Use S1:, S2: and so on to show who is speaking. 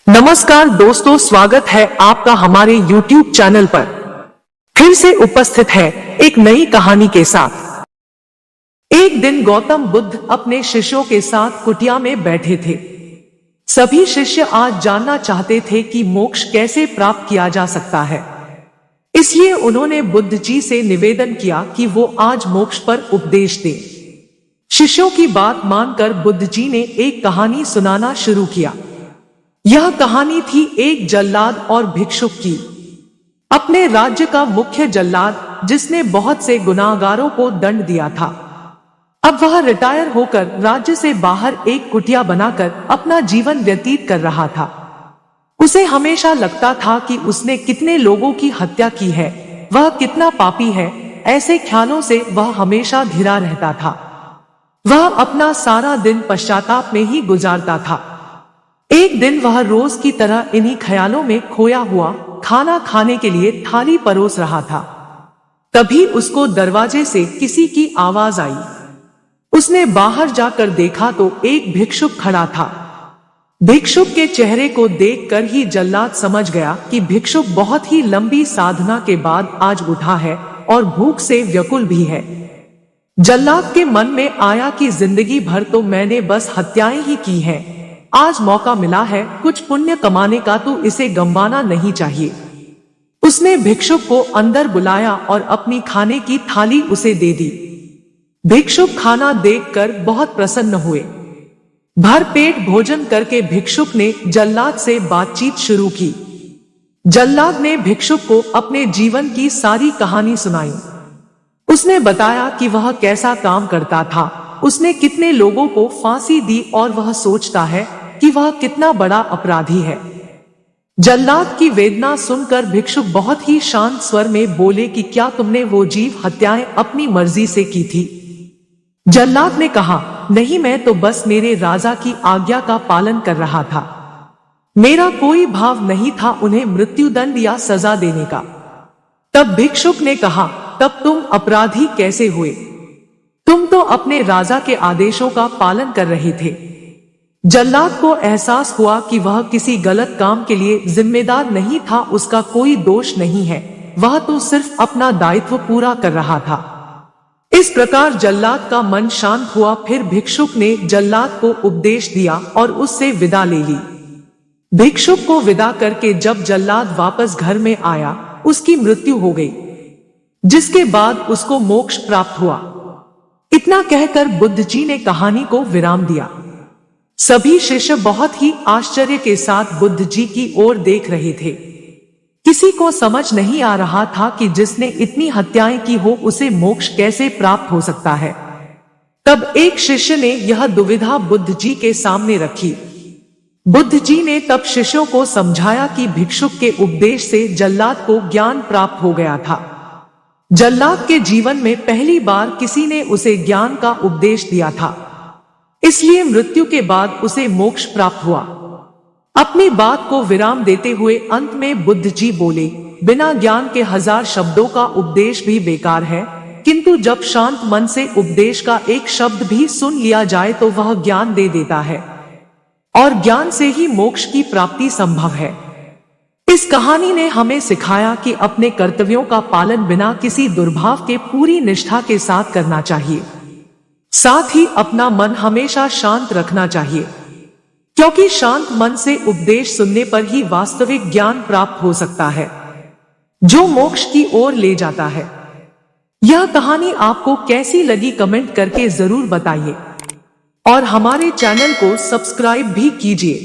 S1: नमस्कार दोस्तों, स्वागत है आपका हमारे YouTube चैनल पर। फिर से उपस्थित है एक नई कहानी के साथ। एक दिन गौतम बुद्ध अपने शिष्यों के साथ कुटिया में बैठे थे। सभी शिष्य आज जानना चाहते थे कि मोक्ष कैसे प्राप्त किया जा सकता है। इसलिए उन्होंने बुद्ध जी से निवेदन किया कि वो आज मोक्ष पर उपदेश दें। शिष्यों की बात मानकर बुद्ध जी ने एक कहानी सुनाना शुरू किया। यह कहानी थी एक जल्लाद और भिक्षुक की। अपने राज्य का मुख्य जल्लाद, जिसने बहुत से गुनाहगारों को दंड दिया था, अब वह रिटायर होकर राज्य से बाहर एक कुटिया बनाकर अपना जीवन व्यतीत कर रहा था। उसे हमेशा लगता था कि उसने कितने लोगों की हत्या की है, वह कितना पापी है। ऐसे ख्यालों से वह हमेशा घिरा रहता था। वह अपना सारा दिन पश्चाताप में ही गुजारता था। एक दिन वह रोज की तरह इन्हीं ख्यालों में खोया हुआ खाना खाने के लिए थाली परोस रहा था। तभी उसको दरवाजे से किसी की आवाज आई। उसने बाहर जाकर देखा तो एक भिक्षुक खड़ा था। भिक्षुक के चेहरे को देखकर ही जल्लाद समझ गया कि भिक्षुक बहुत ही लंबी साधना के बाद आज उठा है और भूख से व्याकुल भी है। जल्लाद के मन में आया कि जिंदगी भर तो मैंने बस हत्याएं ही की हैं। आज मौका मिला है कुछ पुण्य कमाने का, तो इसे गंवाना नहीं चाहिए। उसने भिक्षुक को अंदर बुलाया और अपनी खाने की थाली उसे दे दी। भिक्षुक खाना देखकर बहुत प्रसन्न हुए। भर पेट भोजन करके भिक्षुक ने जल्लाद से बातचीत शुरू की। जल्लाद ने भिक्षुक को अपने जीवन की सारी कहानी सुनाई। उसने बताया कि वह कैसा काम करता था, उसने कितने लोगों को फांसी दी और वह सोचता है कि वह कितना बड़ा अपराधी है। जल्लाद की वेदना सुनकर भिक्षुक बहुत ही शांत स्वर में बोले कि क्या तुमने वो जीव हत्याएं अपनी मर्जी से की थी? जल्लाद ने कहा, नहीं, मैं तो बस मेरे राजा की आज्ञा का पालन कर रहा था। मेरा कोई भाव नहीं था उन्हें मृत्युदंड या सजा देने का। तब भिक्षुक ने कहा, तब तुम अपराधी कैसे हुए? तुम तो अपने राजा के आदेशों का पालन कर रहे थे। जल्लाद को एहसास हुआ कि वह किसी गलत काम के लिए जिम्मेदार नहीं था, उसका कोई दोष नहीं है, वह तो सिर्फ अपना दायित्व पूरा कर रहा था। इस प्रकार जल्लाद का मन शांत हुआ। फिर भिक्षुक ने जल्लाद को उपदेश दिया और उससे विदा ले ली। भिक्षुक को विदा करके जब जल्लाद वापस घर में आया, उसकी मृत्यु हो गई, जिसके बाद उसको मोक्ष प्राप्त हुआ। इतना कहकर बुद्ध जी ने कहानी को विराम दिया। सभी शिष्य बहुत ही आश्चर्य के साथ बुद्ध जी की ओर देख रहे थे। किसी को समझ नहीं आ रहा था कि जिसने इतनी हत्याएं की हो उसे मोक्ष कैसे प्राप्त हो सकता है। तब एक शिष्य ने यह दुविधा बुद्ध जी के सामने रखी। बुद्ध जी ने तब शिष्यों को समझाया कि भिक्षुक के उपदेश से जल्लाद को ज्ञान प्राप्त हो गया था। जल्लाद के जीवन में पहली बार किसी ने उसे ज्ञान का उपदेश दिया था, इसलिए मृत्यु के बाद उसे मोक्ष प्राप्त हुआ। अपनी बात को विराम देते हुए अंत में बुद्ध जी बोले, बिना ज्ञान के 1000 शब्दों का उपदेश भी बेकार है, किंतु जब शांत मन से उपदेश का एक शब्द भी सुन लिया जाए तो वह ज्ञान दे देता है, और ज्ञान से ही मोक्ष की प्राप्ति संभव है। इस कहानी ने हमें सिखाया कि अपने कर्तव्यों का पालन बिना किसी दुर्भाव के पूरी निष्ठा के साथ करना चाहिए। साथ ही अपना मन हमेशा शांत रखना चाहिए, क्योंकि शांत मन से उपदेश सुनने पर ही वास्तविक ज्ञान प्राप्त हो सकता है, जो मोक्ष की ओर ले जाता है। यह कहानी आपको कैसी लगी कमेंट करके जरूर बताइए, और हमारे चैनल को सब्सक्राइब भी कीजिए।